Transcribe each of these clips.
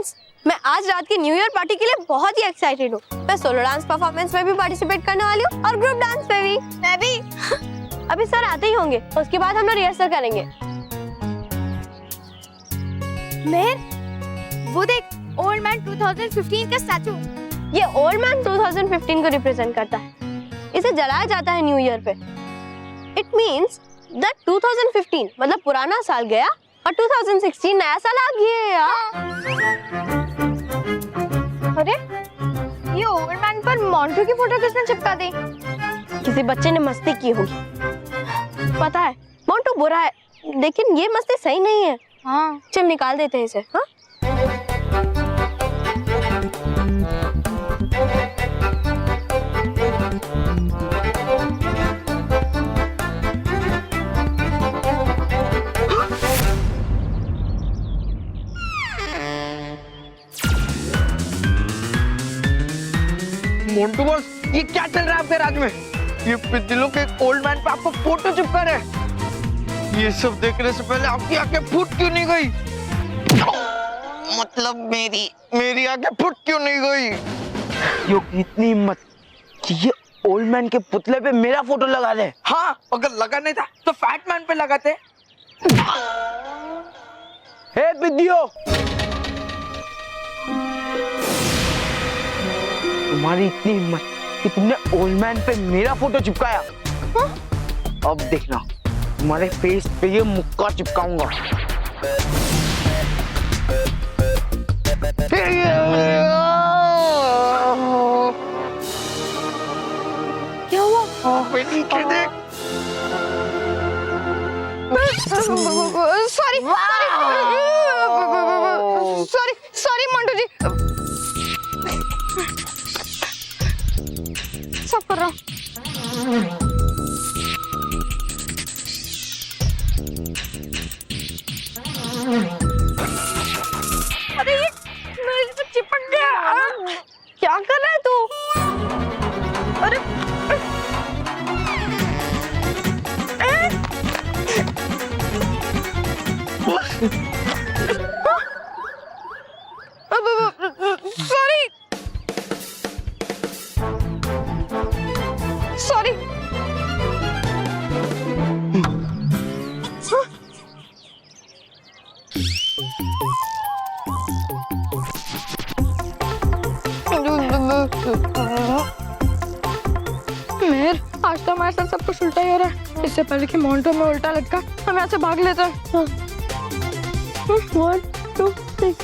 Friends, मैं आज रात की न्यू ईयर पार्टी के लिए बहुत ही एक्साइटेड हूँ। मैं सोलो डांस परफॉर्मेंस में भी पार्टिसिपेट करने वाली हूँ और ग्रुप डांस में भी। मैं भी। अभी सर आते ही होंगे, उसके बाद हम लोग रिहर्सल करेंगे। मेहर, वो देख ओल्ड मैन 2015 का स्टैचू। ये ओल्ड मैन 2015 को रिप्रेजेंट करता है। इसे जलाया जाता है न्यू ईयर पे। इट मींस दैट 2015 मतलब पुराना साल गया और 2016 नया साल आ गया। अरे ये ओल्ड मैन पर मोंटू की फोटो किसने चिपका दी? किसी बच्चे ने मस्ती की होगी। पता है मोंटू बुरा है, लेकिन ये मस्ती सही नहीं है। हाँ, चल निकाल देते हैं इसे। हाँ मोंटू बॉस, ये क्या चल रहा है आपके राज में? ये पिद्दिलों के ओल्ड मैन पे आपको फोटो चिपका रहे हैं। ये सब देखने से पहले आपकी आंखें फूट क्यों नहीं गई? मतलब मेरी आंखें फूट क्यों नहीं गई? यो इतनी हिम्मत कि ये ओल्ड मैन के पुतले पे मेरा फोटो लगा दे। हाँ, अगर लगा नहीं था तो फैट मैन पे लगाते। हे पिद्दियो, तुम्हारी इतनी हिम्मत कि तुमने ओल्ड मैन पे मेरा फोटो चिपकाया। हाँ? अब देखना तुम्हारे फेस पे ये मुक्का चिपकाऊंगा। क्या हुआ? नीचे देख। सॉरी मोंटू जी। सब कर रहा हूँ। अरे ये मेरे पे चिपक गया। क्या कर रहा है तू? अरे सॉरी। मेहर, आज तो हमारे साथ सब कुछ उल्टा ही हो रहा है। इससे पहले कि मोंटो में उल्टा लटका, हम यहाँ से भाग लेते हैं। 1 2 3।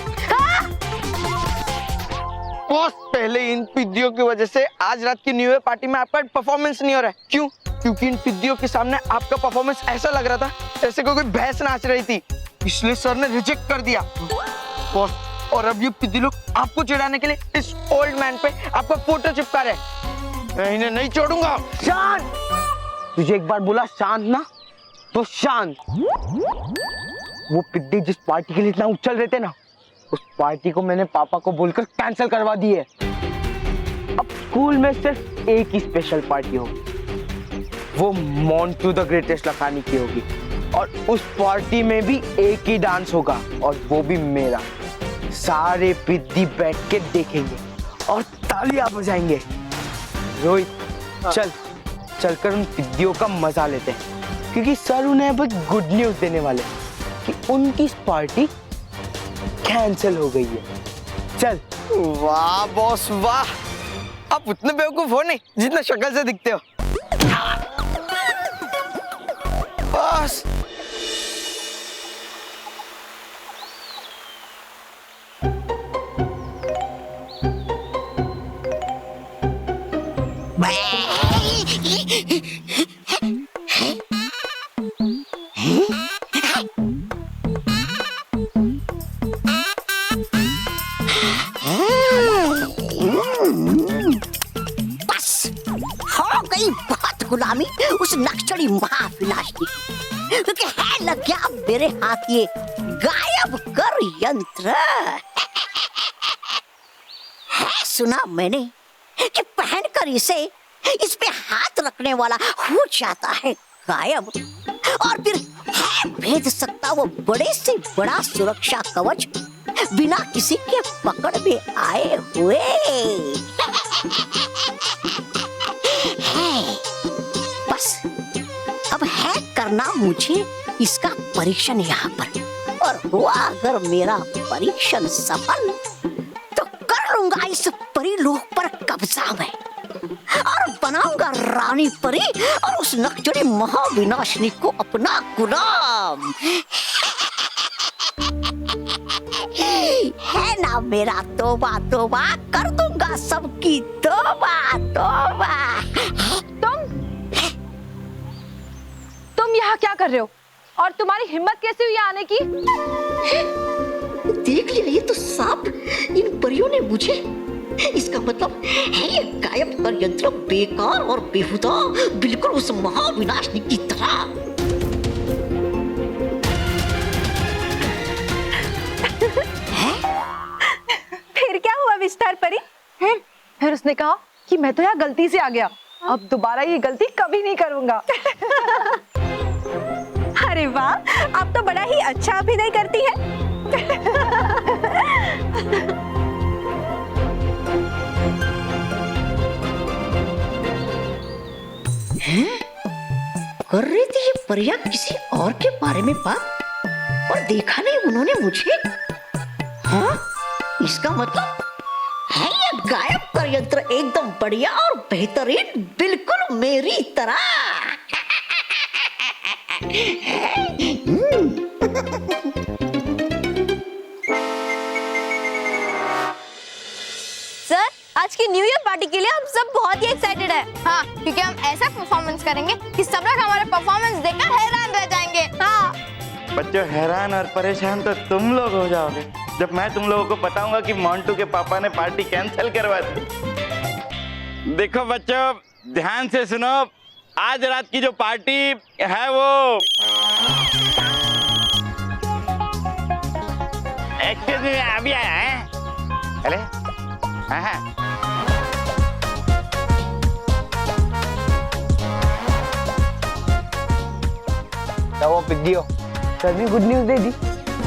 बॉस, पहले इन पिद्दियों की वजह से आज रात की न्यू ईयर पार्टी में आपका परफॉर्मेंस नहीं हो रहा है। क्यों? क्योंकि इन पिद्दियों के सामने आपका परफॉर्मेंस ऐसा लग रहा था जैसे कोई भैंस नाच रही थी, इसलिए सर ने रिजेक्ट कर दिया। बॉस, और अब ये पिद्दी लोग आपको चिढ़ाने के लिए इस ओल्ड मैन पे आपका फोटो चिपका रहे। मैं इन्हें नहीं छोड़ूंगा। शांत! तुझे एक बार बोला शांत ना, तो शांत। वो पिद्दी जिस पार्टी के लिए इतना उछल रहे थे ना, उस पार्टी को मैंने पापा को बोलकर कैंसिल करवा दी है। अब स्कूल में सिर्फ एक ही स्पेशल पार्टी होगी, वो मोंटू द ग्रेटेस्ट लखानी की होगी। और उस पार्टी में भी एक ही डांस होगा, और वो भी मेरा। सारे पिद्दी बैठ के देखेंगे और तालियां बजाएंगे। रोहित, चलकर उन पिद्दियों का मजा लेते हैं, क्योंकि सर उन्हें अब गुड न्यूज देने वाले हैं कि उनकी पार्टी कैंसिल हो गई है। चल। वाह बॉस वाह, आप उतने बेवकूफ हो नहीं जितना शक्ल से दिखते हो। बॉस, बहुत गुलामी उस नक्सली महाविनाश की, क्योंकि है लग गया मेरे हाथ ये गायब कर यंत्र। है सुना मैंने कि पहनकर इसे इस पे हाथ रखने वाला हो जाता है गायब, और फिर है भेद सकता वो बड़े से बड़ा सुरक्षा कवच बिना किसी के पकड़ में आए हुए है। बस अब है करना मुझे इसका परीक्षण यहाँ पर, और हुआ अगर मेरा परीक्षण सफल तो कर लूंगा इस परी लोक पर कब्जा में और बनाऊंगा रानी परी और उस नकचड़ी महाविनाशिनी को अपना गुलाम। है ना मेरा तौबा तौबा, कर दूंगा सबकी तौबा तौबा। तुम यहाँ क्या कर रहे हो और तुम्हारी हिम्मत कैसे हुई आने की? देख लिया, ये तो साफ इन परियों ने मुझे, इसका मतलब है ये गायब कर यंत्र बेकार और बेहुदा, बिल्कुल उस महाविनाशिनी की तरह। फिर क्या हुआ मिस्टर परी? फिर उसने कहा कि मैं तो यहाँ गलती से आ गया, अब दोबारा ये गलती कभी नहीं करूंगा। अरे वाह, आप तो बड़ा ही अच्छा अभिनय करती है। कर रही थी ये परियां किसी और के बारे में बात, और देखा नहीं उन्होंने मुझे। हाँ, इसका मतलब है ये गायब कर यंत्र एकदम बढ़िया और बेहतरीन, बिल्कुल मेरी तरह। सर, आज की न्यू ईयर पार्टी के लिए हम सब बहुत ही एक्साइटेड है। हाँ, क्योंकि हम ऐसा परफॉर्मेंस करेंगे कि सब लोग हमारे परफॉर्मेंस देखकर हैरान रह जाएंगे। हाँ, बच्चों, हैरान और परेशान तो तुम लोग हो जाओगे जब मैं तुम लोगों को बताऊंगा कि मोंटू के पापा ने पार्टी कैंसिल करवा दी। देखो बच्चों, ध्यान से सुनो, आज रात की जो पार्टी है वो एक्चुअली में अभी आया है। अरे हाँ, तो वो पिद्दियो सर भी गुड न्यूज दे दी,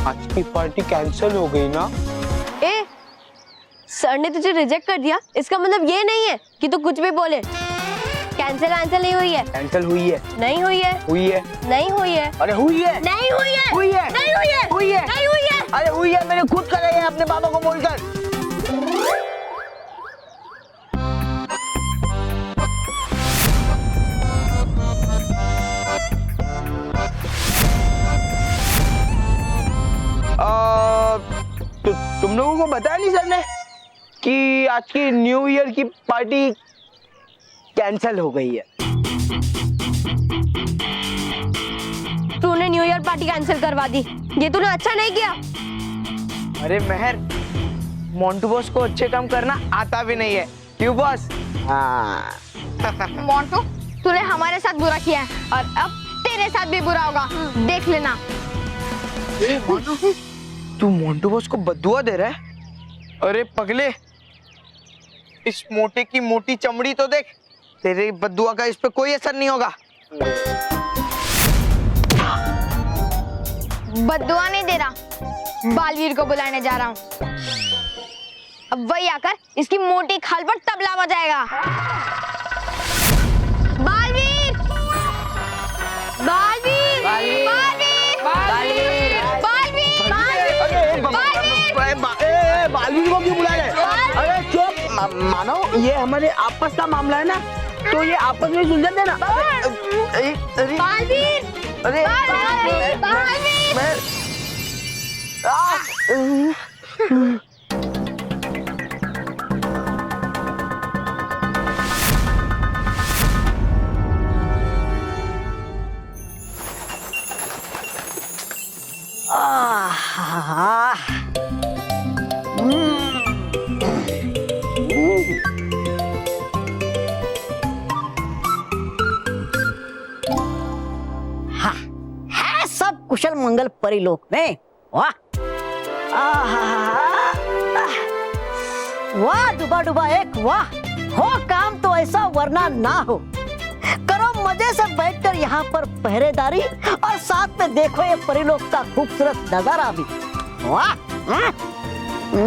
आज की पार्टी कैंसिल हो गई ना। ए, सर ने तुझे रिजेक्ट कर दिया, इसका मतलब ये नहीं है कि तू कुछ भी बोले। कैंसिल नहीं हुई है। कैंसिल हुई है। नहीं हुई है। हुई है। नहीं हुई है। अरे हुई है। नहीं हुई है। हुई है। नहीं हुई है। हुई है। नहीं हुई है। अरे हुई है, मैंने खुद करा है अपने पापा को बोलकर। तो तुम लोगों को बताया नहीं सर ने कि आज की न्यू ईयर की पार्टी कैंसिल हो गई है। तूने न्यू ईयर पार्टी कैंसिल करवा दी, ये तूने अच्छा नहीं किया। अरे मेहर, मोंटू बॉस को अच्छे काम करना आता भी नहीं है, क्यों बॉस? हाँ। मोंटू, तूने हमारे साथ बुरा किया है और अब तेरे साथ भी बुरा होगा, देख लेना। तू मोंटू बॉस को बद्दुआ दे रहा है? अरे पगले, इस मोटे की मोटी चमड़ी तो देख, तेरे बद्दुआ का इस पे कोई असर नहीं होगा। बद्दुआ नहीं दे रहा, बालवीर को बुलाने जा रहा हूँ। अब वही आकर इसकी मोटी खाल पर तबला बजाएगा। बालवीर! बालवीर! बालवीर! बालवीर! बालवीर को क्यों बुला रहे? अरे चुप, मानो ये हमारे आपस का मामला है ना, तो ये आपस में सुलझा देना। बालवीर! अरे बालवीर! है सब कुशल मंगल परिलोक में। वाह, वाह डुबा डुबा एक वाह, हो काम तो ऐसा वरना ना हो। करो मजे से बैठकर यहाँ पर पहरेदारी और साथ में देखो ये परिलोक का खूबसूरत नजारा भी। वाह, हो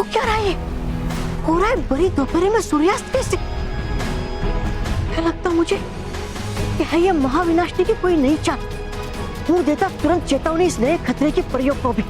क्या रहा है ये? हो रहा है बड़ी दोपहर में सूर्यास्त कैसे? क्या लगता मुझे कि है ये महाविनाशनी की कोई नई चाल। मुंह देता तुरंत चेतावनी इस नए खतरे के प्रयोग को भी।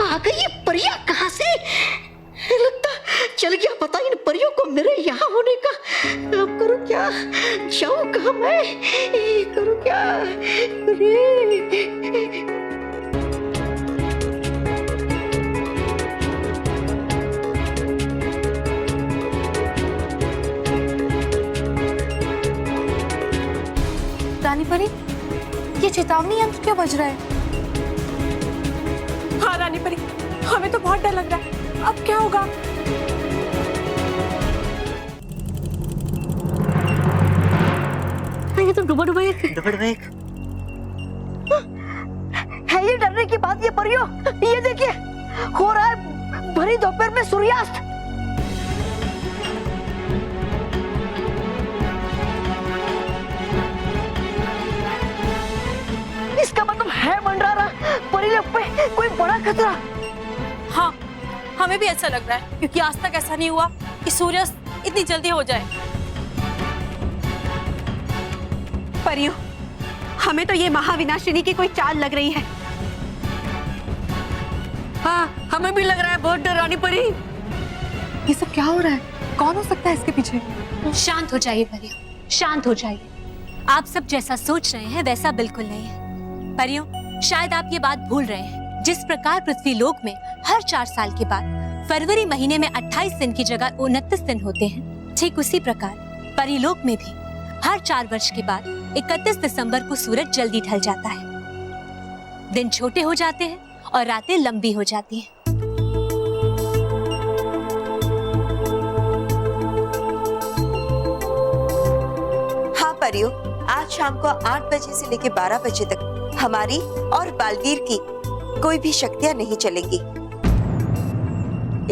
आ गई ये परियां कहाँ से? लगता चल गया पता इन परियों को मेरे यहाँ होने का। अब करूँ क्या? जाऊँ कहाँ मैं? करूँ क्या? रानी परी, ये चेतावनी यंत्र क्यों बज रहा है? हाँ रानी परी, हमें तो बहुत डर लग रहा है। अब क्या होगा? ये तो डुबा है ये डरने की बात। ये परियों, ये देखिए हो रहा है भरी दोपहर में सूर्यास्त। इसका मतलब है मंडरारा परिलोक पे कोई बड़ा खतरा। हाँ, हमें भी ऐसा लग रहा है क्योंकि आज तक ऐसा नहीं हुआ कि सूर्यास्त इतनी जल्दी हो जाए। परियों, हमें तो ये महाविनाशिनी की कोई चाल लग रही है। हाँ, हमें भी लग रहा है बहुत डर रानी परी। ये सब क्या हो रहा है? कौन हो सकता है इसके पीछे? शांत हो जाइए परियों, शांत हो जाइए। आप सब जैसा सोच रहे हैं वैसा बिल्कुल नहीं है। परियों, शायद आप ये बात भूल रहे हैं। जिस प्रकार पृथ्वी लोक में हर 4 साल के बाद फरवरी महीने में 28 दिन की जगह 29 दिन होते हैं, ठीक उसी प्रकार परिलोक में भी हर 4 वर्ष के बाद 31 दिसंबर को सूरज जल्दी ढल जाता है। दिन छोटे हो जाते हैं और रातें लंबी हो जाती हैं। हाँ परियों, आज शाम को 8 बजे से लेकर 12 बजे तक हमारी और बालवीर की कोई भी शक्तियां नहीं चलेंगी।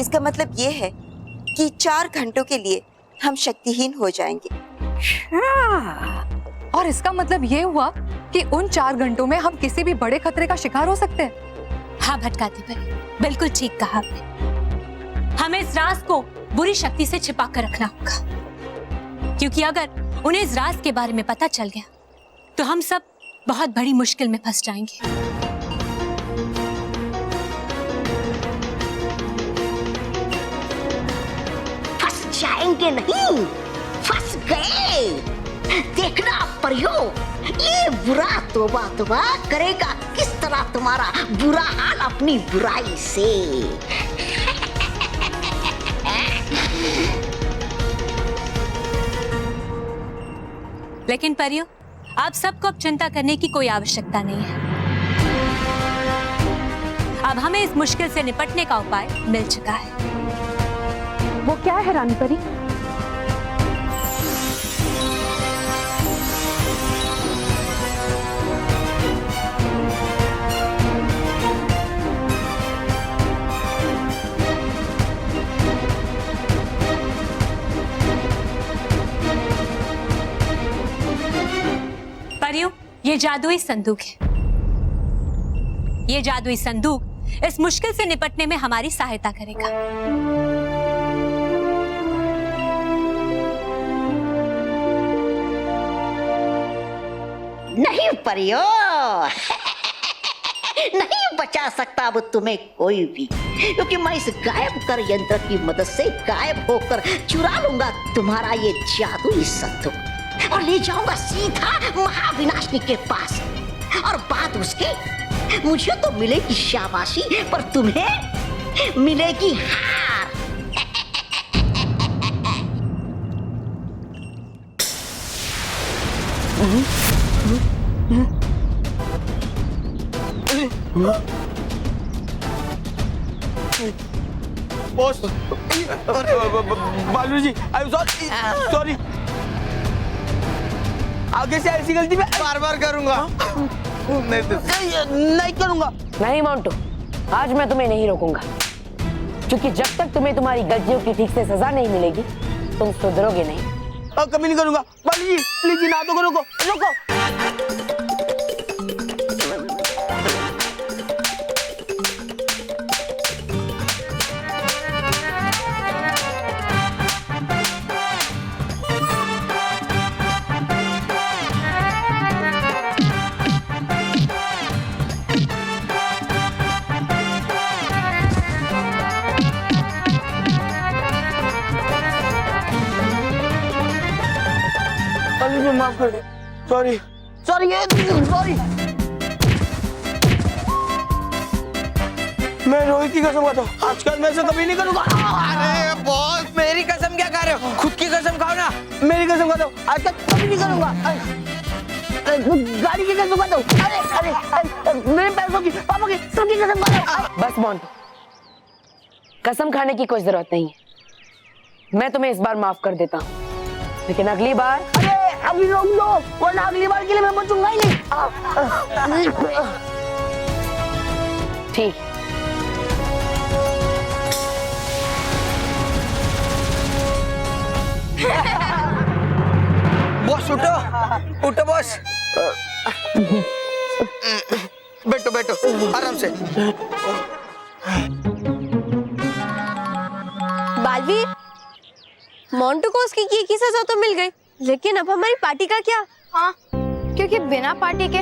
इसका मतलब ये है कि 4 घंटों के लिए हम शक्तिहीन हो जाएंगे। और इसका मतलब ये हुआ कि उन 4 घंटों में हम किसी भी बड़े खतरे का शिकार हो सकते हैं। हाँ भटकाती परी, बिल्कुल ठीक कहा आपने। हमें इस राज को बुरी शक्ति से छिपा कर रखना होगा, क्योंकि अगर उन्हें इस राज के बारे में पता चल गया तो हम सब बहुत बड़ी मुश्किल में फंस जाएंगे। फंस जाएंगे नहीं, फंस गए। देखना परियों, ये बुरा तौबा तौबा करेगा किस तरह तुम्हारा बुरा हाल अपनी बुराई से। लेकिन परियों, आप सबको अब चिंता करने की कोई आवश्यकता नहीं है। अब हमें इस मुश्किल से निपटने का उपाय मिल चुका है। वो क्या है रानी परी? परियों, ये जादुई संदूक है। ये जादुई संदूक इस मुश्किल से निपटने में हमारी सहायता करेगा। नहीं परियो, नहीं बचा सकता अब तुम्हें कोई भी, क्योंकि मैं इस गायब कर यंत्र की मदद से गायब होकर चुरा लूंगा तुम्हारा ये जादुई संदूक और ले जाऊंगा सीधा महाविनाशनी के पास। और बात उसकी, मुझे तो मिलेगी शाबाशी पर तुम्हें मिलेगी हार। बॉस, बालू जी, आई एम सॉरी। आगे से ऐसी गलती मैं बार-बार करूंगा। नहीं करूंगा। नहीं मोंटू, आज मैं तुम्हें नहीं रोकूंगा, क्योंकि जब तक तुम्हें तुम्हारी गलतियों की ठीक से सजा नहीं मिलेगी तुम सुधरोगे नहीं। कभी नहीं करूंगा। बालू जी प्लीज ना तो रोको, रोको। माफ कर दे। Sorry sorry. मैं रोहित की कसम खाता हूँ, आजकल मैं ऐसा कभी नहीं करूँगा। अरे बॉस, मेरी कसम क्या खा रहे हो? खुद की कसम खाओ ना। मेरी कसम खाता हूँ, आजकल कभी नहीं करूँगा। गाड़ी की कसम खाता हूँ। अरे मेरे पैसों की, पापा की, सबकी कसम खाता हूँ। बस मोंटू, कसम खाने की कोई जरूरत नहीं है। मैं तुम्हें इस बार माफ कर देता हूँ, लेकिन अगली बार अभी रोक दो, वरना अगली बार के लिए मैं बचूंगा ही नहीं। ठीक। बॉस उठो बॉस। बैठो बैठो आराम से। बालवीर, मोंटू को उसकी की सजा तो मिल गई, लेकिन अब हमारी पार्टी का क्या? हाँ, क्योंकि बिना पार्टी के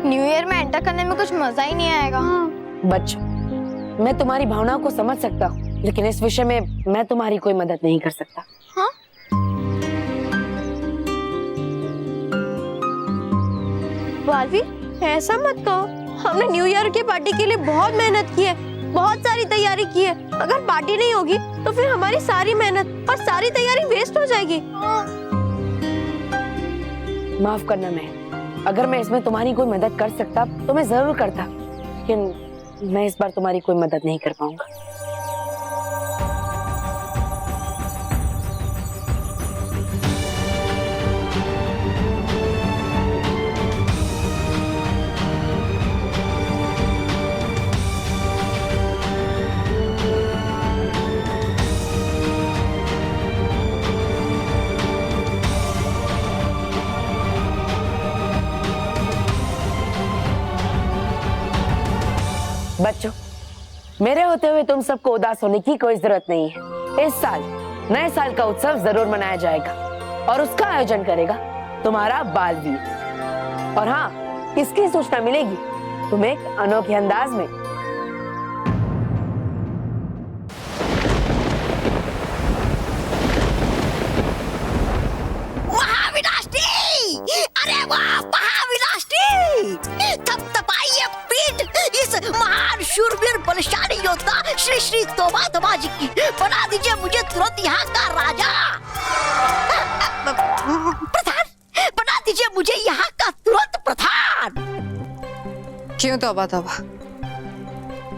न्यू ईयर में एंटर करने में कुछ मजा ही नहीं आएगा। बच्चों, मैं तुम्हारी भावनाओं को समझ सकता हूँ, लेकिन इस विषय में मैं तुम्हारी कोई मदद नहीं कर सकता। हाँ? बालवीर, ऐसा मत कहो। हमने न्यू ईयर की पार्टी के लिए बहुत मेहनत की है, बहुत सारी तैयारी की है। अगर पार्टी नहीं होगी तो फिर हमारी सारी मेहनत और सारी तैयारी वेस्ट हो जाएगी। माफ करना मैं, अगर मैं इसमें तुम्हारी कोई मदद कर सकता तो मैं जरूर करता, लेकिन मैं इस बार तुम्हारी कोई मदद नहीं कर पाऊंगा। बच्चों, मेरे होते हुए तुम सबको उदास होने की कोई जरूरत नहीं है। इस साल नए साल का उत्सव जरूर मनाया जाएगा और उसका आयोजन करेगा तुम्हारा बालवीर। और हाँ, इसकी सूचना मिलेगी तुम्हें एक अनोखे अंदाज में। महाविनाशनी! अरे वाह, महाविनाशनी! थपथपाइए पीठ इस महान शूरवीर बलशाली योद्धा श्री श्री तोबा तोबा जी की। बना दीजिए मुझे तुरंत यहाँ का राजा। प्रधान, बना दीजिए मुझे यहाँ का तुरंत प्रधान। क्यों तौबा तौबा,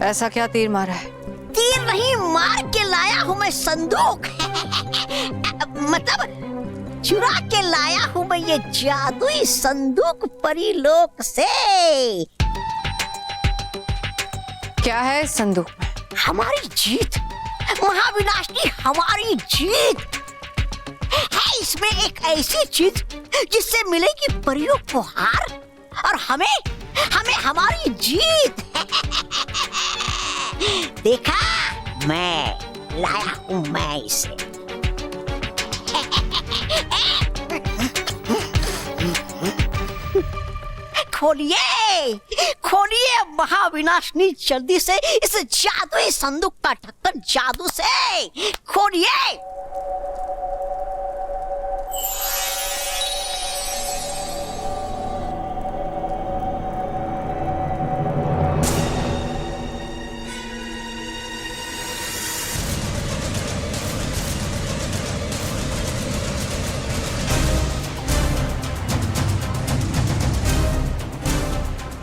ऐसा क्या तीर मारा है? तीर नहीं, मार के लाया हूँ मैं संदूक। मतलब चुरा के लाया हूँ मैं ये जादुई संदूक परीलोक से। क्या है इस संदूक में? हमारी जीत महाविनाशनी, हमारी जीत है। इसमें एक ऐसी चीज जिससे मिलेगी परियों को हार और हमें हमारी जीत। देखा, मैं लाया हूं मैं इसे। खोलिए खोलिए महाविनाशनी, जल्दी से इस जादुई संदूक का ढक्कन जादू से खोलिए।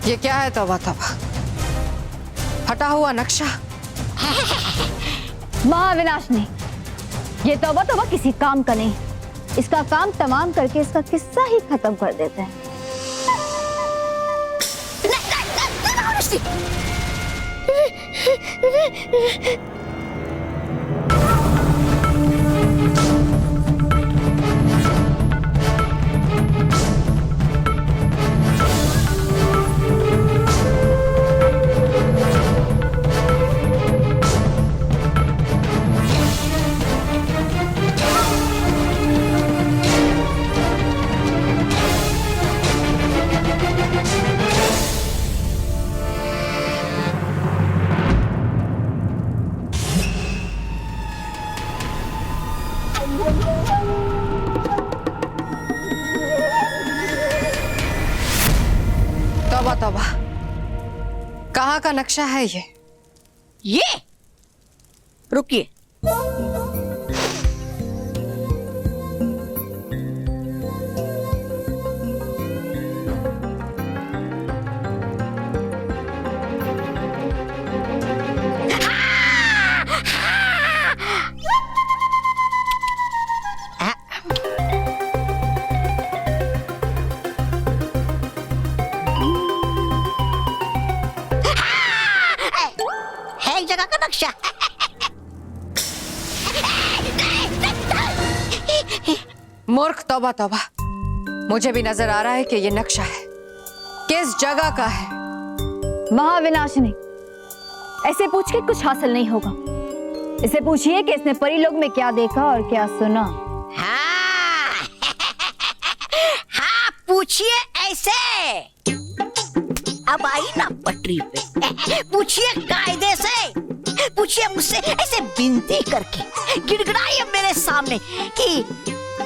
ये क्या है तौबा तौबा, हटा हुआ नक्शा? महाविनाशनी, ये तौबा तौबा किसी काम का नहीं, इसका काम तमाम करके इसका किस्सा ही खत्म कर देते हैं। तौबा तौबा, कहाँ का नक्शा है ये? रुकिए, है एक जगह का नक्शा। मूर्ख तौबा तौबा, मुझे भी नजर आ रहा है कि ये नक्शा है। किस जगह का है? महाविनाशनी, ऐसे पूछ के कुछ हासिल नहीं होगा। इसे पूछिए कि इसने परी लोग में क्या देखा और क्या सुना। हाँ पूछिए ऐसे। अब आई ना पटरी पे, पूछिए कायदे से, पूछिए मुझसे ऐसे विनती करके, गिड़गिड़ाइए मेरे सामने कि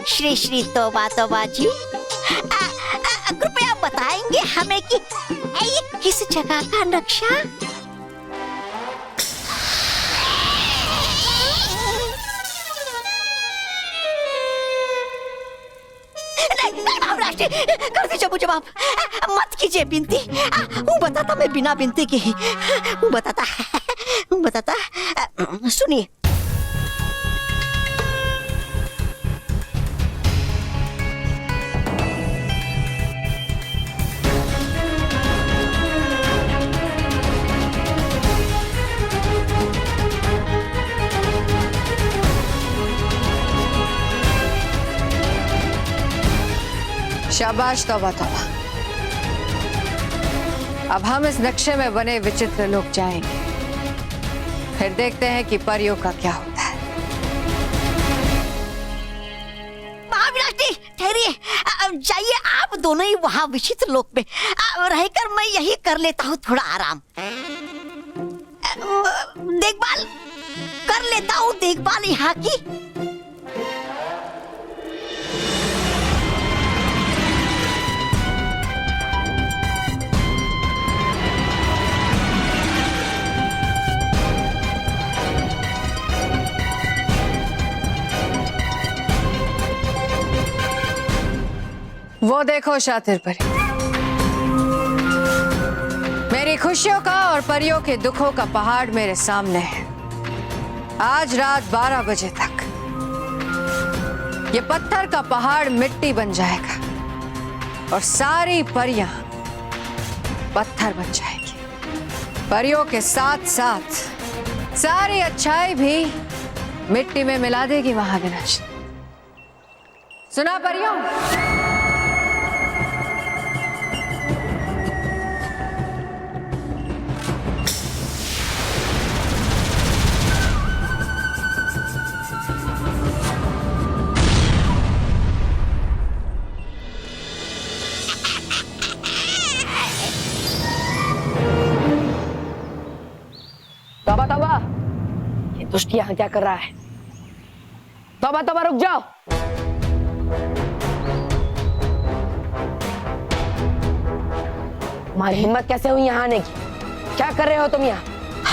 श्री श्री तौबा तौबा जी, कृपया बताएंगे हमें कि ये किस जगह का नक्शा? कर दीजिए मुझे माफ, मत कीजिए विनती। वो बताता मैं बिना विनती के ही, वो बताता सुनिए। शाबाश तौबा तौबा, अब हम इस नक्शे में बने विचित्र लोग जाएंगे, फिर देखते हैं कि परियों का क्या होता है। महाविनाशनी ठहरिए, जाइए आप दोनों ही वहां विचित्र लोक में रहकर मैं यही कर लेता हूँ थोड़ा आराम, देखभाल कर लेता हूँ, देखभाल यहाँ की। वो देखो शातिर परी, मेरी खुशियों का और परियों के दुखों का पहाड़ मेरे सामने है। आज रात 12 बजे तक ये पत्थर का पहाड़ मिट्टी बन जाएगा और सारी परियां पत्थर बन जाएगी। परियों के साथ साथ सारी अच्छाई भी मिट्टी में मिला देगी महाविनाशनी। सुना परियों? दुष्ट यहाँ क्या कर रहा है? तौबा तौबा रुक जाओ। तुम्हारी हिम्मत कैसे हुई यहाँ आने की? क्या कर रहे हो तुम यहाँ?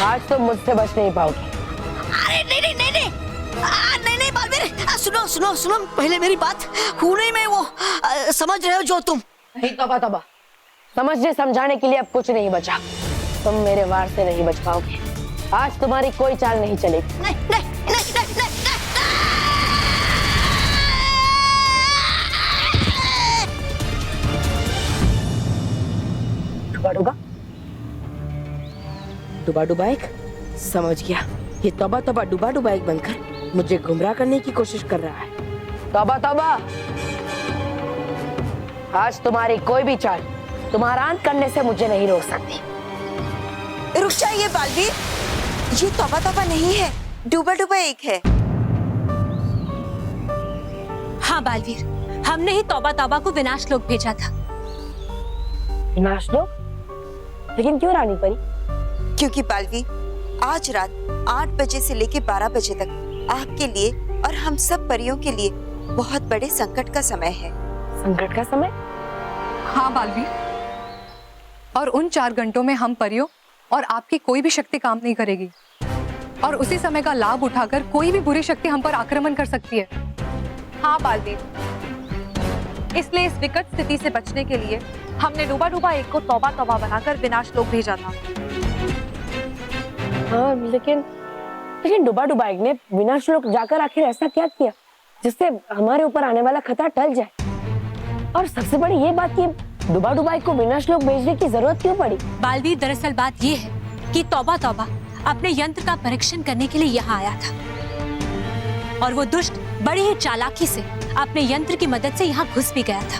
आज तो मुझसे बच नहीं पाओगे। अरे नहीं नहीं नहीं नहीं नहीं नहीं बालवीर, सुनो सुनो सुनो, पहले मेरी बात। हूँ नहीं मैं वो, समझ रहे हो जो तुम। नहीं तौबा तौबा, समझने समझाने के लिए अब कुछ नहीं बचा। तुम मेरे वार से नहीं बच पाओगे। आज तुम्हारी कोई चाल नहीं चलेगी। नहीं नहीं नहीं नहीं नहीं डुबा डुबा डुबा डुबा एक, समझ गया। ये तौबा तौबा डुबा डुबा एक बनकर मुझे गुमराह करने की कोशिश कर रहा है। तौबा तौबा, आज तुम्हारी कोई भी चाल तुम्हारा अंत करने से मुझे नहीं रोक सकती। रुक जाइए बालवीर, ये तौबा तौबा नहीं है, डूबा डूबा एक है। हाँ बालवीर, हमने ही तौबा तौबा को विनाश लोक भेजा था। विनाश लोक? लेकिन क्यों रानी परी? क्योंकि बालवीर, आज रात 8 बजे से लेके 12 बजे तक आपके लिए और हम सब परियों के लिए बहुत बड़े संकट का समय है। संकट का समय? हाँ बालवीर, और उन 4 घंटों में हम परियों और आपकी कोई भी शक्ति काम नहीं करेगी, और उसी समय का लाभ उठाकर कोई भी बुरी शक्ति हम पर आक्रमण कर सकती है। हाँ बालवीर, इसलिए इस विकट स्थिति से बचने के लिए हमने डूबा डूबा एक को तौबा तौबा बनाकर विनाश लोक भेजा था। हाँ, लेकिन डुबा डुबा एक ने विनाश लोक जाकर आखिर ऐसा क्या किया जिससे हमारे ऊपर आने वाला खतरा टल जाए? और सबसे बड़ी ये बात कि डुबा डुबा एक को विनाश लोक भेजने की जरूरत क्यों पड़ी? बालवीर, दरअसल बात ये है कि तौबा तौबा अपने यंत्र का परीक्षण करने के लिए यहाँ आया था, और वो दुष्ट बड़ी ही चालाकी से अपने यंत्र की मदद से यहाँ घुस भी गया था,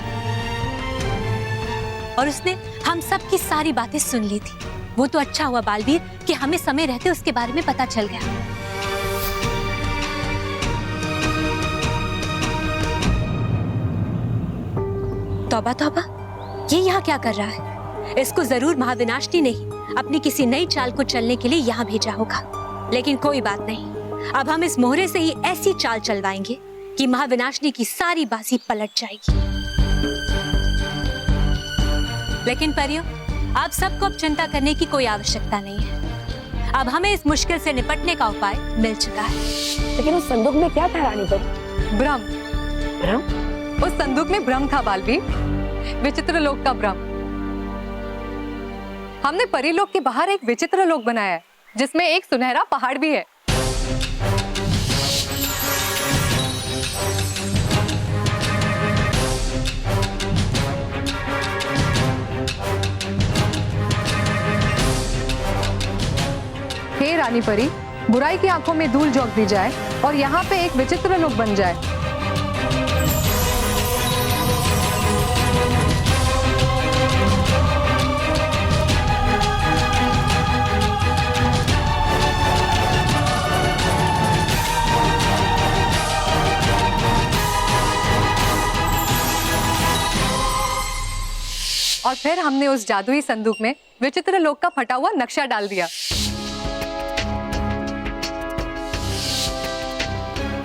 और उसने हम सब की सारी बातें सुन ली थी। वो तो अच्छा हुआ बालवीर कि हमें समय रहते उसके बारे में पता चल गया। तौबा तौबा, ये यहाँ क्या कर रहा है? इसको जरूर महाविनाशनी ने ही अपनी किसी नई चाल को चलने के लिए यहाँ भेजा होगा। लेकिन कोई बात नहीं, अब हम इस मोहरे से ही ऐसी चाल चलवाएंगे कि महाविनाशनी की सारी बाजी पलट जाएगी। लेकिन परियों, आप सबको अब चिंता करने की कोई आवश्यकता नहीं है। अब हमें इस मुश्किल से निपटने का उपाय मिल चुका है। लेकिन उस संदूक में क्या था रानी परी? ब्रह्म। ब्रह्म? उस संदूक में ब्रह्म था बालवीर, विचित्र लोक का ब्रह्म। हमने परीलोक के बाहर एक विचित्र लोक बनाया है जिसमें एक सुनहरा पहाड़ भी है। हे रानी परी, बुराई की आंखों में धूल झोंक दी जाए और यहाँ पे एक विचित्र लोक बन जाए। और फिर हमने उस जादुई संदूक में विचित्र लोक का फटा हुआ नक्शा डाल दिया,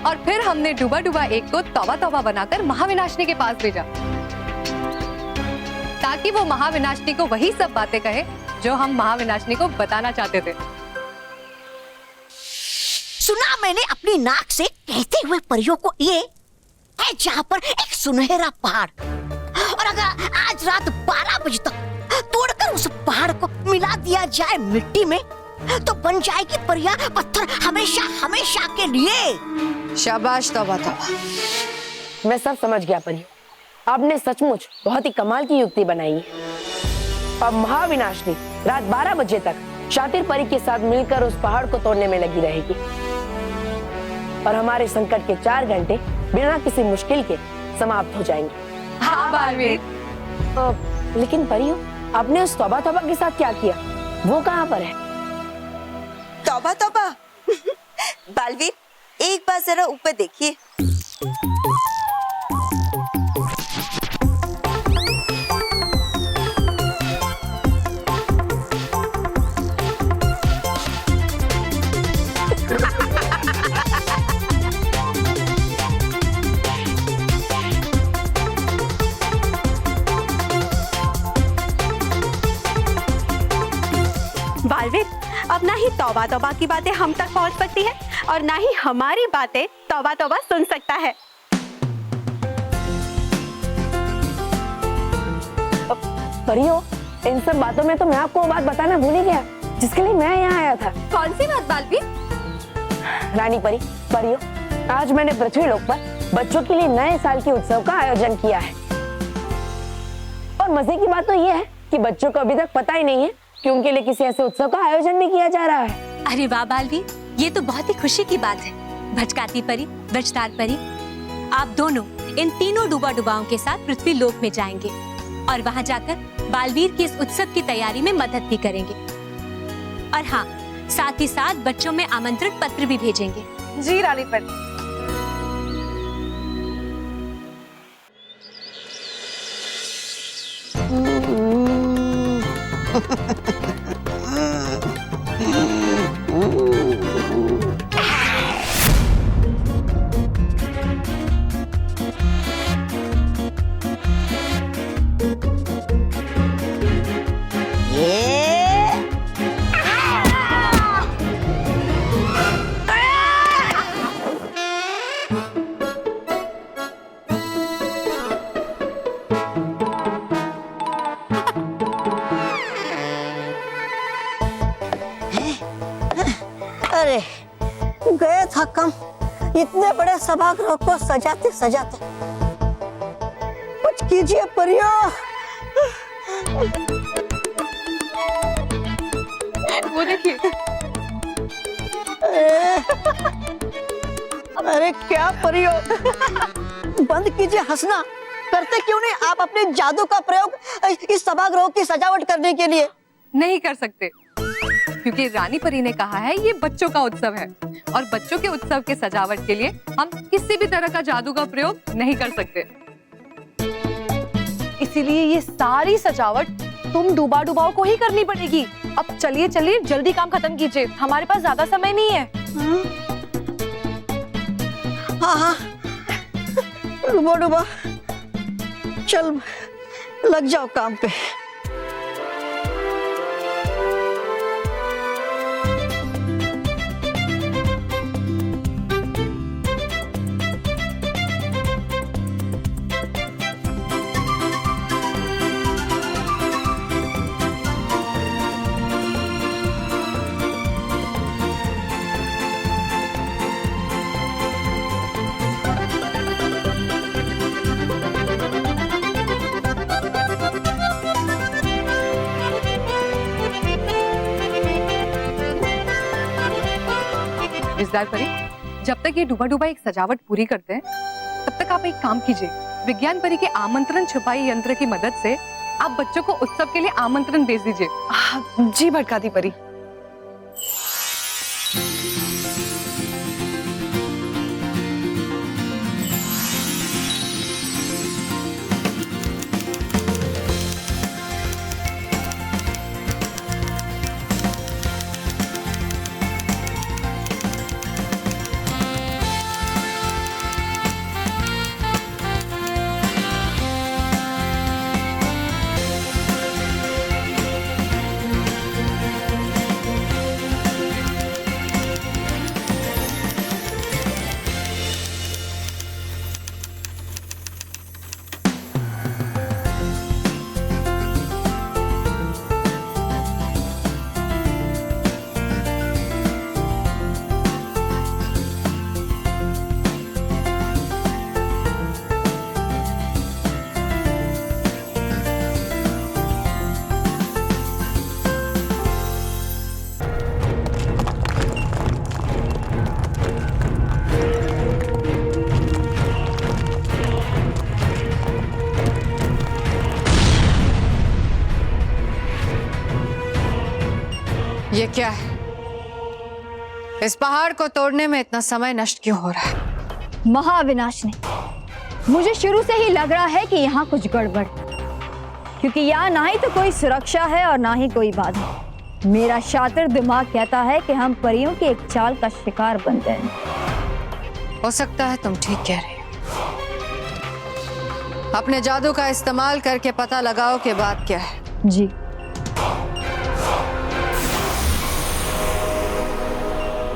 और फिर हमने डूबा डूबा एक को तौबा तौबा बनाकर महाविनाशनी के पास भेजा, ताकि वो महाविनाशनी को वही सब बातें कहे जो हम महाविनाशनी को बताना चाहते थे। सुना मैंने अपनी नाक से कहते हुए परियों को, ये है जहाँ पर एक सुनहरा पहाड़, और अगर आज रात 12 बजे तक तोड़कर उस पहाड़ को मिला दिया जाए मिट्टी में, तो बन जाएगी परियां पत्थर हमेशा हमेशा के लिए। शाबाश तौबा तौबा, मैं सब समझ गया परी। आपने सचमुच बहुत ही कमाल की युक्ति बनाई है। अब महाविनाशनी रात 12 बजे तक शातिर परी के साथ मिलकर उस पहाड़ को तोड़ने में लगी रहेगी, और हमारे संकट के 4 घंटे बिना किसी मुश्किल के समाप्त हो जाएंगे। हाँ बालवीर। लेकिन परियों, आपने उस तौबा तौबा के साथ क्या किया? वो कहाँ पर है? तौबा तौबा बालवीर, एक बार जरा ऊपर देखिए। अब ना ही तौबा तौबा की बातें हम तक पहुंच सकती है और ना ही हमारी बातें तौबा तौबा सुन सकता है। परियों, इन सब बातों में तो मैं आपको वो बात बताना भूल ही गया जिसके लिए मैं यहाँ आया था। कौन सी बात बालवीर? रानी परी, परियों, आज मैंने पृथ्वी लोक पर बच्चों के लिए नए साल के उत्सव का आयोजन किया है। और मजे की बात तो ये है कि बच्चों को अभी तक पता ही नहीं है कि उनके लिए किसी ऐसे उत्सव का आयोजन भी किया जा रहा है। अरे वाह बालवीर, ये तो बहुत ही खुशी की बात है। भटकाती परी, ब्रजतार परी, आप दोनों इन तीनों डूबा डुबाओं के साथ पृथ्वी लोक में जाएंगे और वहां जाकर बालवीर के इस उत्सव की तैयारी में मदद भी करेंगे। और हाँ, साथ ही साथ बच्चों में आमंत्रण पत्र भी भेजेंगे। जी रानी परी। अरे गए था कम, इतने बड़े सभागृह को सजाते सजाते। कुछ कीजिए परियों। वो देखिए। अरे क्या परियों, बंद कीजिए हंसना। करते क्यों नहीं आप अपने जादू का प्रयोग इस सभागृह की सजावट करने के लिए? नहीं कर सकते, क्योंकि रानी परी ने कहा है ये बच्चों का उत्सव है और बच्चों के उत्सव के सजावट के लिए हम किसी भी तरह का जादू का प्रयोग नहीं कर सकते। इसीलिए ये सारी सजावट तुम डूबा डुबाओ को ही करनी पड़ेगी। अब चलिए चलिए जल्दी काम खत्म कीजिए, हमारे पास ज्यादा समय नहीं है। हाँ हाँ, डूबा डूबा, चल लग जाओ काम पे। रिश्तेदार परी, जब तक ये डूबा डूबा एक सजावट पूरी करते हैं तब तक आप एक काम कीजिए। विज्ञान परी के आमंत्रण छुपाई यंत्र की मदद से आप बच्चों को उत्सव के लिए आमंत्रण भेज दीजिए। जी भटकाती परी। ये क्या है? इस पहाड़ को तोड़ने में इतना समय नष्ट क्यों हो रहा है? महाविनाशनी, मुझे शुरू से ही लग रहा है कि यहाँ कुछ गड़बड़, क्योंकि यहाँ ना ही तो कोई सुरक्षा है और ना ही कोई बाधा। मेरा शातिर दिमाग कहता है कि हम परियों की एक चाल का शिकार बन गए हैं। हो सकता है तुम ठीक कह रही हो। अपने जादू का इस्तेमाल करके पता लगाओ कि बात क्या है। जी।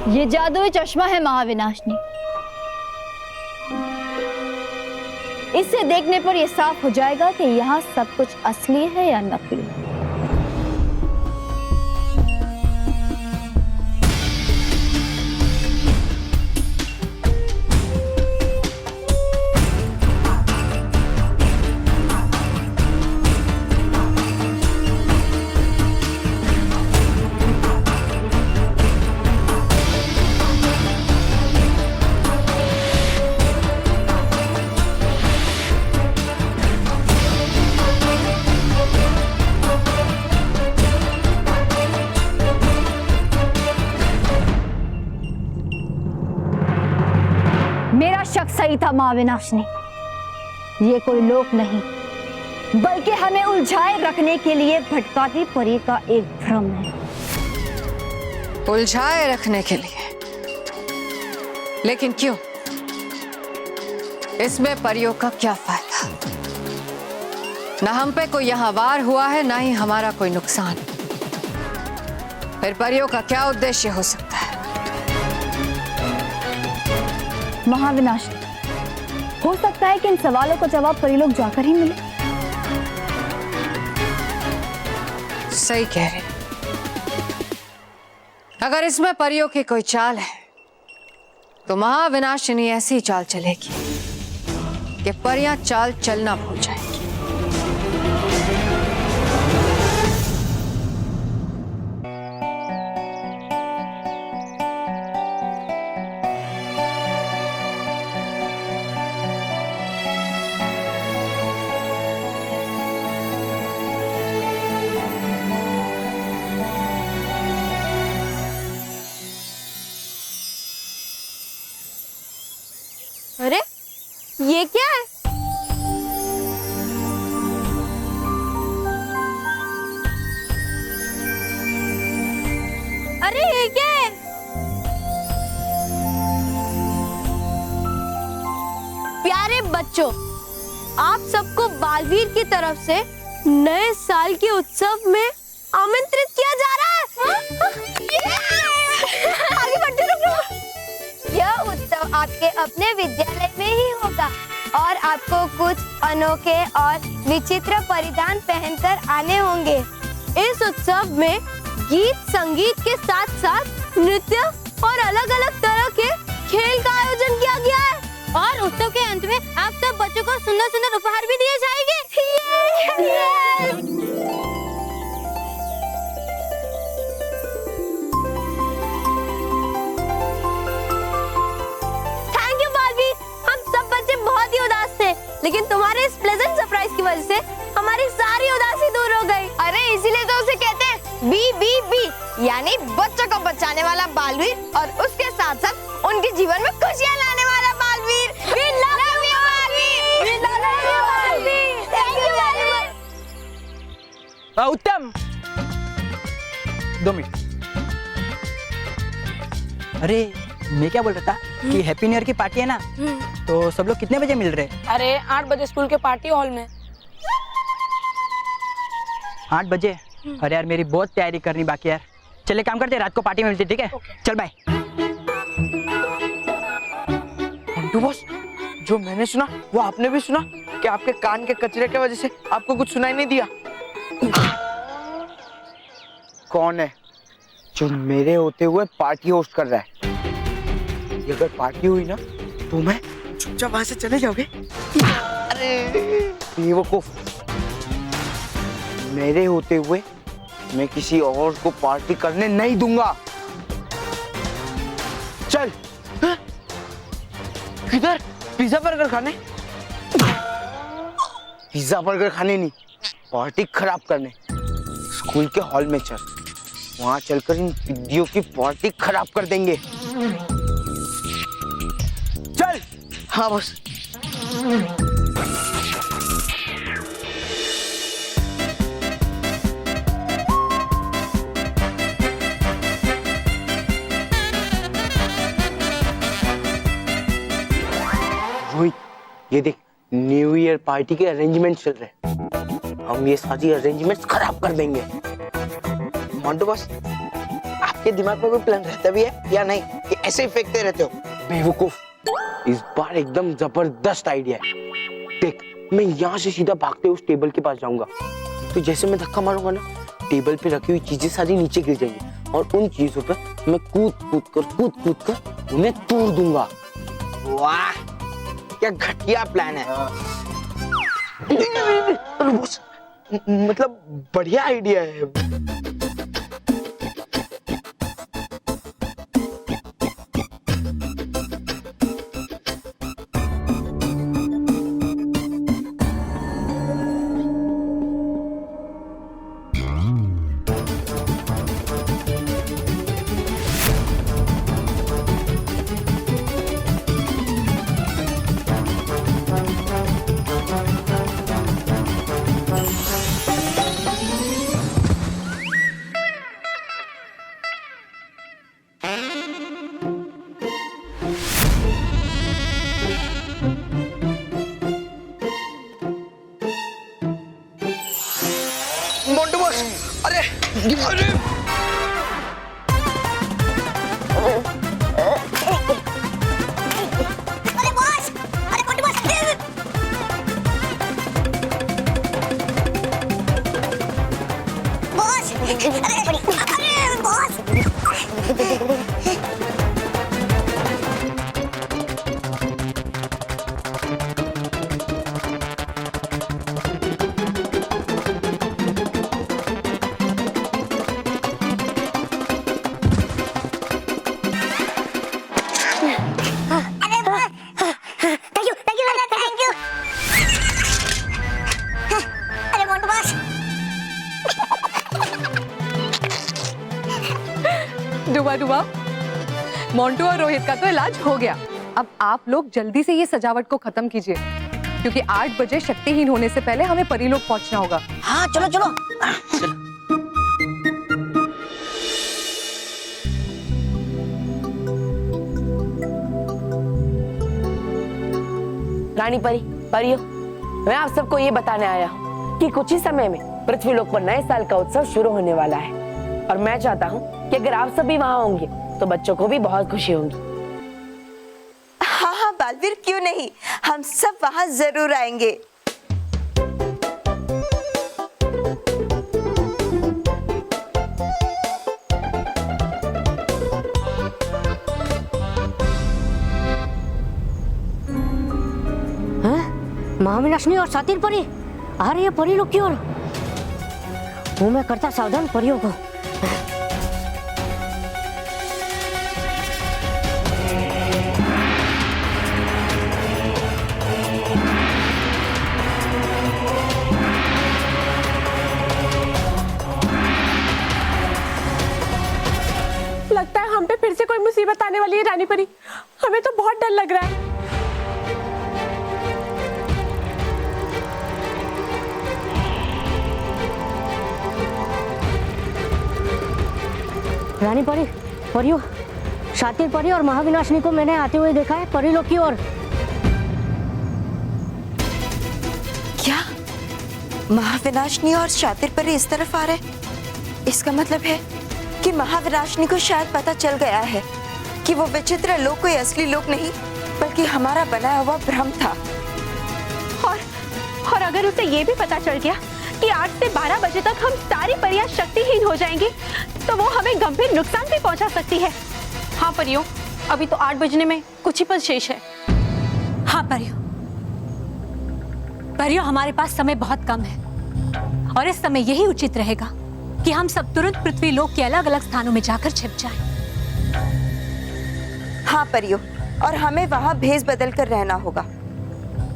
ये जादुई चश्मा है महाविनाशनी। इसे देखने पर यह साफ हो जाएगा कि यहाँ सब कुछ असली है या नकली। मेरा शक सही था महाविनाशनी। ये कोई लोक नहीं, बल्कि हमें उलझाए रखने के लिए भटकाती परी का एक भ्रम है। उलझाए रखने के लिए? लेकिन क्यों? इसमें परियों का क्या फायदा? ना हम पे कोई यहाँ वार हुआ है, ना ही हमारा कोई नुकसान। फिर परियों का क्या उद्देश्य हो सकता है? महाविनाशनी, हो सकता है कि इन सवालों का जवाब परी लोग जाकर ही मिले। सही कह रहे। अगर इसमें परियों की कोई चाल है तो महाविनाशिनी ऐसी चाल चलेगी कि परियां चाल चलना भूल जाएंगी। अरे ये क्या है? अरे ये क्या है? प्यारे बच्चों, आप सबको बालवीर की तरफ से नए साल के उत्सव में आमंत्रित किया जा रहा है। आगे बढ़ते रहो। यह उत्सव आपके अपने विद्यालय में ही होगा और आपको कुछ अनोखे और विचित्र परिधान पहनकर आने होंगे। इस उत्सव में गीत संगीत के साथ साथ नृत्य और अलग अलग तरह के खेल का आयोजन किया गया है और उत्सव के अंत में आप सब बच्चों को सुंदर सुंदर उपहार भी दिए जाएंगे। थैंक यू बालवीर, हम सब बच्चे बहुत ही उदास थे, लेकिन तुम्हारे इस प्लेजेंट सरप्राइज की वजह से हमारी सारी उदासी दूर हो गई। अरे इसीलिए तो उसे कहते हैं BBB, यानी बच्चों को बचाने वाला बालवीर और उसके साथ साथ उनके जीवन में खुशियां लाने वाला Baalveer. We love you, Baalveer. We love you, Baalveer. Thank you very much। उत्तम, 2 मिनट। अरे मैं क्या बोल रहा था कि हैप्पी न्यू ईयर की पार्टी है ना, तो सब लोग कितने बजे मिल रहे हैं? अरे 8 बजे स्कूल के पार्टी हॉल में। 8 बजे? अरे यार मेरी बहुत तैयारी करनी बाकी यार। चले काम करते, रात को पार्टी में मिलते, ठीक है? चल बाय। मंटू बॉस, जो मैंने सुना वो आपने भी सुना कि आपके कान के कचरे की वजह से आपको कुछ सुनाई नहीं दिया। कौन है जो मेरे होते हुए पार्टी होस्ट कर रहा है? ये अगर पार्टी हुई ना तो मैं चुपचाप वहां से चले जाओगे? अरे बेवकूफ, मेरे होते हुए मैं किसी और को पार्टी करने नहीं दूंगा। चल। किधर? पिज्जा बर्गर खाने? पिज्जा बर्गर खाने नहीं, पार्टी खराब करने। स्कूल के हॉल में चल, वहां चलकर इन पिद्दियों की पार्टी खराब कर देंगे। चल। हाँ बॉस। रोहित, ये देख, न्यू ईयर पार्टी के अरेंजमेंट चल रहे हैं। हम ये सारी अरेंजमेंट्स खराब कर देंगे। मंटू बॉस, आपके दिमाग में कोई प्लान रहता भी है या नहीं? कि ऐसे ही फेंकते रहते हो? बेवकूफ, इस बार एकदम जबरदस्त आइडिया है। देख, मैं यहाँ से सीधा भागते उस टेबल के पास जाऊंगा, तो जैसे मैं धक्का मारूंगा ना, टेबल पे रखी हुई चीजें सारी नीचे गिर जाएंगी और उन चीजों पे मैं कूद कूद कर उन्हें तोड़ दूंगा। वाह, क्या घटिया प्लान है। बॉस, मतलब बढ़िया आइडिया है। मोंटू बॉस, अरे अरे अरे बॉस, अरे मोंटू बॉस, बॉस, अरे बॉस। डुबा मोंटू और रोहित का तो इलाज हो गया। अब आप लोग जल्दी से ये सजावट को खत्म कीजिए, क्योंकि 8 बजे शक्तिहीन होने से पहले हमें परीलोक पहुंचना होगा। हाँ चलो चलो। रानी परियों, मैं आप सबको ये बताने आया हूँ कि कुछ ही समय में पृथ्वीलोक पर नए साल का उत्सव शुरू होने वाला है, और मैं चाहता हूँ कि अगर आप सब भी वहाँ होंगे तो बच्चों को भी बहुत खुशी होगी। हाँ हाँ बालवीर, क्यों नहीं, हम सब वहाँ जरूर आएंगे। महाविनाशिनी और सातिर परी आ रही है परीलोक की ओर। वो मैं करता सावधान परियों को। लगता है हम पे फिर से कोई मुसीबत आने वाली है रानी परी। हमें तो बहुत डर लग रहा है। रानी परी, परियों, सातिर परी और महाविनाशिनी को मैंने आते हुए देखा है परीलोक की ओर। क्या महाविनाशिनी और शातिर परी इस तरफ आ रहे? इसका मतलब है कि महाविनाशिनी को शायद पता चल गया है कि वो विचित्र लोक कोई असली लोक नहीं बल्कि हमारा बनाया हुआ भ्रम था। और अगर उसे ये भी पता चल गया कि 8 से 12 बजे तक हम सारी परियां शक्तिहीन हो जाएंगी, तो वो हमें गंभीर नुकसान भी पहुंचा सकती है। हाँ परियों, अभी तो 8 बजने में कुछ ही पल शेष है। हाँ परियों, हमारे पास समय बहुत कम है और इस समय यही उचित रहेगा कि हम सब तुरंत पृथ्वी लोक के अलग अलग स्थानों में जाकर छिप जाएं। हाँ परियों, और हमें वहाँ भेष बदल कर रहना होगा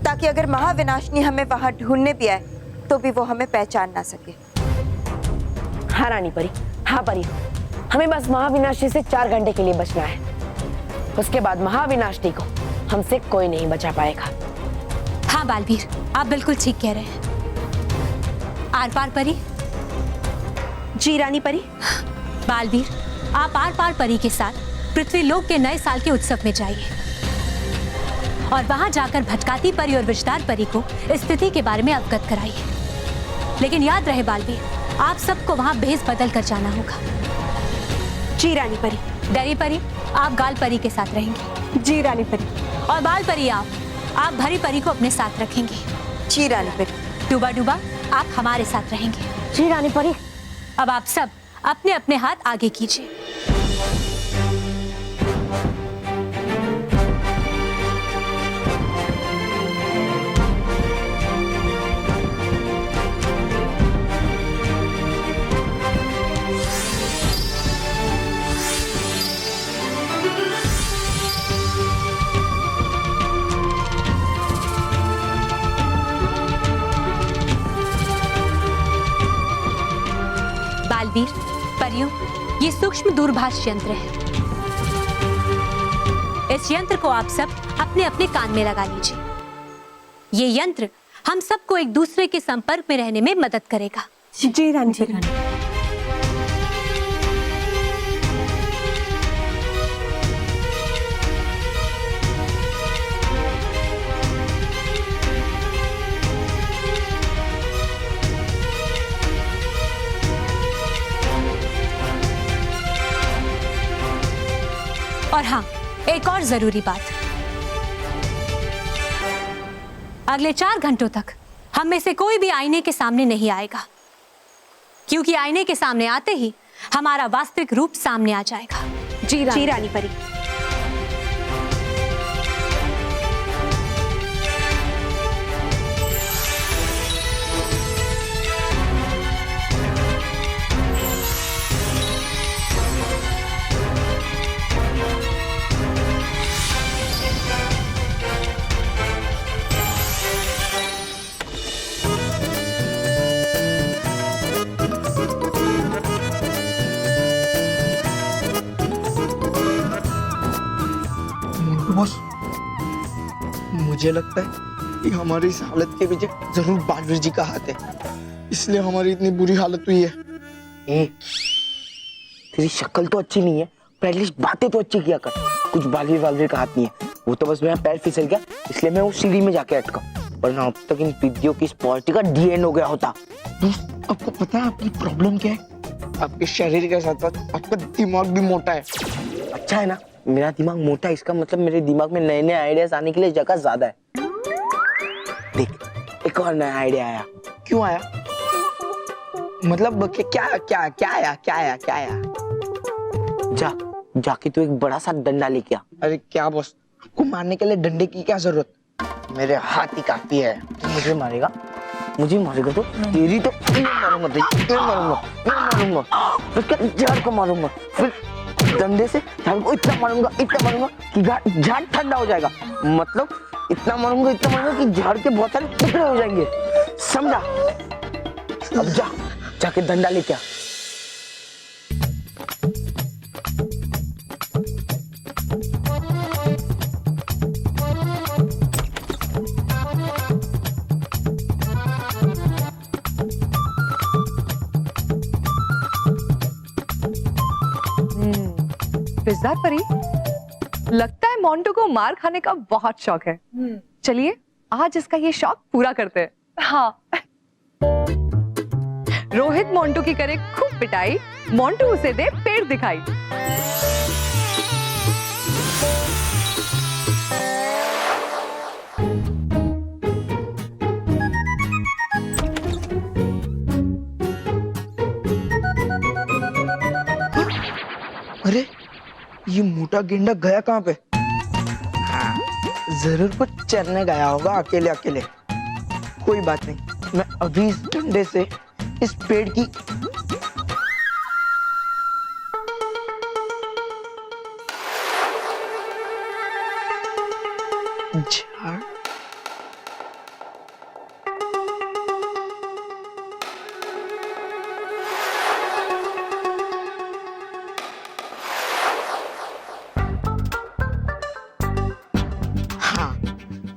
ताकि अगर महाविनाशिनी हमें वहाँ ढूंढने भी आए तो भी वो हमें पहचान ना सके। हाँ रानी परी, हाँ परियों, हमें बस महाविनाशिनी से 4 घंटे के लिए बचना है। उसके बाद महाविनाशिनी को हमसे कोई नहीं बचा पाएगा। हाँ बालवीर, आप बिल्कुल ठीक कह रहे हैं। आर पार परी। जी रानी परी। बालवीर, आप आर पार परी के साथ पृथ्वी लोक के नए साल के उत्सव में जाइए और वहां जाकर भटकाती परी और विजदार परी को स्थिति के बारे में अवगत कराइए। लेकिन याद रहे बालवीर, आप सबको वहां भेष बदल कर जाना होगा। जी रानी परी। दरी परी आप गाल परी के साथ रहेंगी। जी रानी परी। और बाल परी आप भरी परी को अपने साथ रखेंगे। जी रानी परी। डूबा डूबा आप हमारे साथ रहेंगे। जी रानी परी। अब आप सब अपने अपने हाथ आगे कीजिए। बालवीर, परियों, ये सूक्ष्म दूरभाष यंत्र है। इस यंत्र को आप सब अपने अपने कान में लगा लीजिए। ये यंत्र हम सबको एक दूसरे के संपर्क में रहने में मदद करेगा। जी रानी परी। और हाँ, एक और जरूरी बात, अगले 4 घंटों तक हम में से कोई भी आईने के सामने नहीं आएगा, क्योंकि आईने के सामने आते ही हमारा वास्तविक रूप सामने आ जाएगा। जी रानी परी। बॉस, मुझे लगता है कि हमारी इस हालत के पीछे जरूर बालवीर जी का हाथ है, इसलिए हमारी इतनी बुरी हालत हुई है। ए, तेरी शक्ल तो अच्छी नहीं है, पर एटलीस्ट बातें तो अच्छी किया कर। कुछ बालवीर का हाथ नहीं है, वो तो बस मेरा पैर फिसल गया, इसलिए मैं उस सीढ़ी में जाके अटका, वरना अब तक इन पिद्दियों की इस पार्टी का डीएन हो गया होता। दोस्त, आपको पता है आपकी प्रॉब्लम क्या है? आपके शरीर के साथ साथ आपका दिमाग भी मोटा है। अच्छा है ना, मेरा दिमाग मोटा है, इसका मतलब मेरे दिमाग में नए नए आइडियाज आने के लिए जगह ज्यादा है। देख, एक और नया आइडिया आया। क्यों आया? मतलब क्या आया? जाके तू एक बड़ा सा डंडा लेके आ। अरे क्या बॉस, आपको मारने के लिए डंडे की क्या जरूरत? मेरे हाथ ही काफी है। मुझे मारेगा तो तेरी तो मारूंगा, फिर झाड़ को मारूंगा, फिर डंडे से झाड़ को इतना मारूंगा कि झाड़ ठंडा हो जाएगा। मतलब इतना मारूंगा कि झाड़ के बहुत सारे टुकड़े हो जाएंगे, समझा? अब जाके डंडा लेके आ। फिज़दार परी, लगता है मोंटू को मार खाने का बहुत शौक है। चलिए आज इसका ये शौक पूरा करते हैं। हाँ। रोहित मोंटू की करे खूब पिटाई, मोंटू उसे दे पेड़ दिखाई। अरे ये मोटा गेंडा गया कहाँ पे? हाँ, जरूर कुछ चरने गया होगा अकेले। कोई बात नहीं, मैं अभी इस डंडे से इस पेड़ की झाड़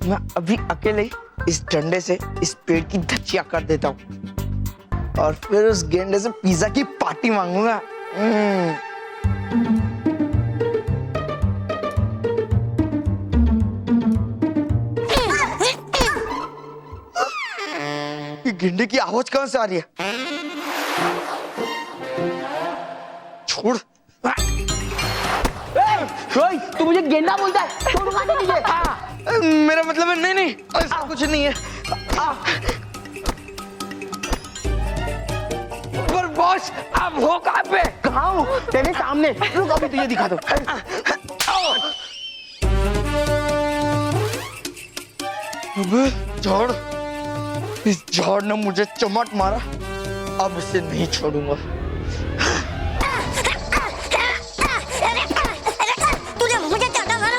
मैं अभी अकेले इस डंडे से इस पेड़ की धज्जियां कर देता हूँ और फिर उस गेंडे से पिज्जा की पार्टी मांगूंगा। ये गेंडे की आवाज कहां से आ रही है? छोड़। तू मुझे गेंडा बोलता है, छोड़ूंगा नहीं तुझे। हाँ। मेरा मतलब है नहीं नहीं ऐसा कुछ नहीं है। पर बॉस आप हो कहाँ पे? कहाँ हूँ? तेरे सामने। रुक अभी तुझे दिखा दो। अबे झाड़, इस झाड़ ने मुझे चमट मारा, अब इसे नहीं छोड़ूंगा। तुझे मुझे ज्यादा मारा।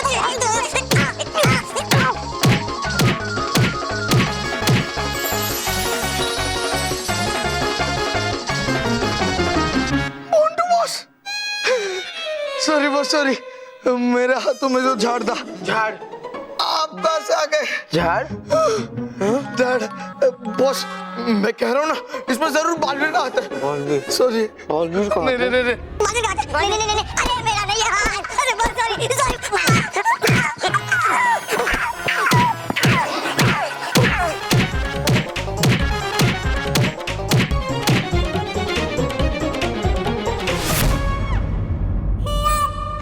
सॉरी बॉस सॉरी, मेरे हाथों में जो झाड़ था। झाड़? आप कहाँ से आ गए? झाड़? डैड बॉस मैं कह रहा हूँ ना, इसमें जरूर बालवीर का हाथ है। बालवीर? सॉरी बालवीर का हाथ है? नहीं नहीं नहीं नहीं, अरे मेरा नहीं है। अरे बहुत सॉरी।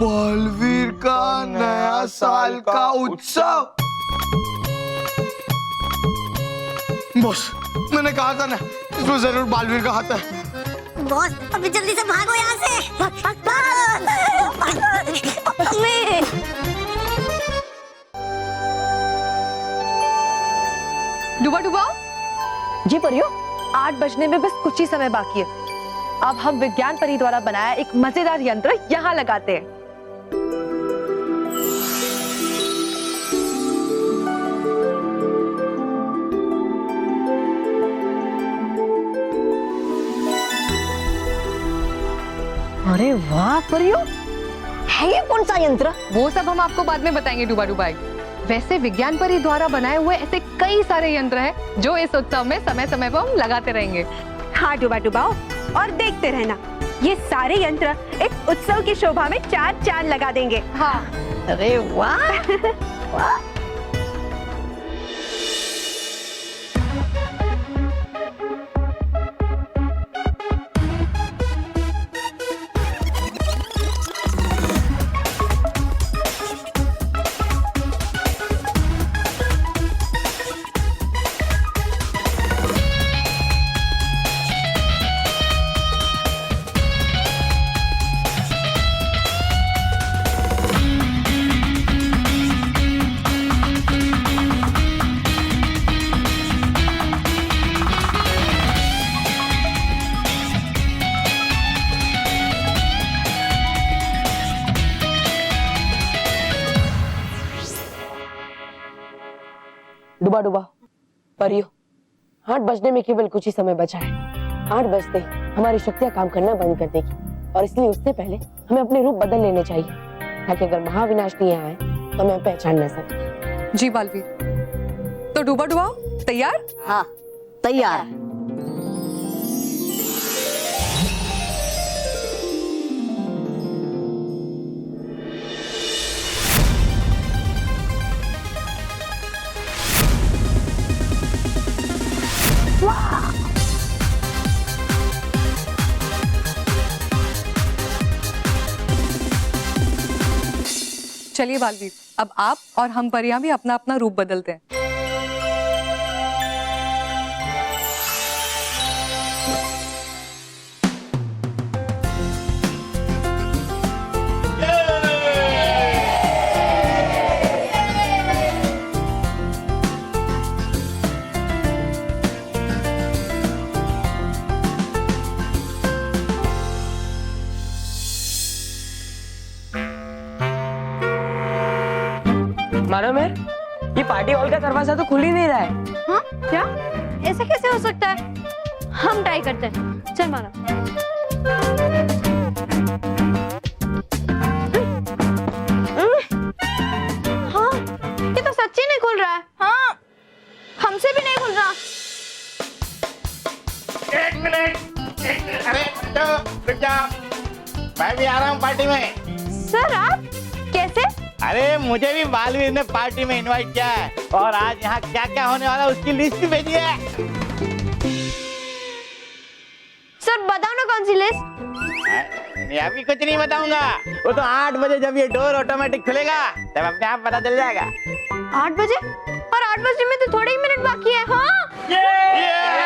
बालवीर का नया साल का उत्सव। बॉस मैंने कहा था ना, इसमें जरूर बालवीर का हाथ है। बॉस अभी जल्दी से भागो यहाँ से। डुबा डुबा, जी परियो, 8 बजने में बस कुछ ही समय बाकी है। अब हम विज्ञान परी द्वारा बनाया एक मजेदार यंत्र यहाँ लगाते हैं। अरे वाह परियो, है ये कौन सा यंत्र? वो सब हम आपको बाद में बताएंगे डुबा डुबाई। वैसे विज्ञान परी द्वारा बनाए हुए ऐसे कई सारे यंत्र हैं जो इस उत्सव में समय समय पर हम लगाते रहेंगे। हाँ डुबा डुबाओ और देखते रहना, ये सारे यंत्र इस उत्सव की शोभा में 4 चांद लगा देंगे। हाँ। अरे वाह। वाह। डुबा डुबा परियो, 8 बजने में केवल कुछ ही समय बचा है। 8 बजते हमारी शक्तियां काम करना बंद कर देगी और इसलिए उससे पहले हमें अपने रूप बदल लेने चाहिए, ताकि अगर महाविनाशनी यहाँ आए तो हमें पहचान न सके। जी बालवीर, तो डुबा डुबा तैयार? हाँ तैयार। चलिए बालवीर, अब आप और हम परियां भी अपना अपना रूप बदलते हैं। मानो मेर, ये पार्टी हॉल का दरवाजा तो खुल ही नहीं रहा है। हाँ क्या? ऐसे कैसे हो सकता है? हम ट्राई करते हैं, चल माना। हाँ ये तो सच्ची नहीं खुल रहा है। हाँ हमसे भी नहीं खुल रहा। एक मिनट, अरे रुक जा, मैं भी आ रहा हूँ पार्टी में। सर आप कैसे? अरे मुझे भी बालवीर ने पार्टी में इनवाइट किया है और आज यहाँ क्या क्या होने वाला है उसकी लिस्ट भी भेजी है। सर बताओ ना कौन सी लिस्ट? नहीं अभी कुछ नहीं बताऊंगा। वो तो 8 बजे जब ये डोर ऑटोमेटिक खुलेगा तब अपने आप पता चल जाएगा। 8 बजे? और 8 बजे में तो थोड़े ही मिनट बाकी है। हाँ ये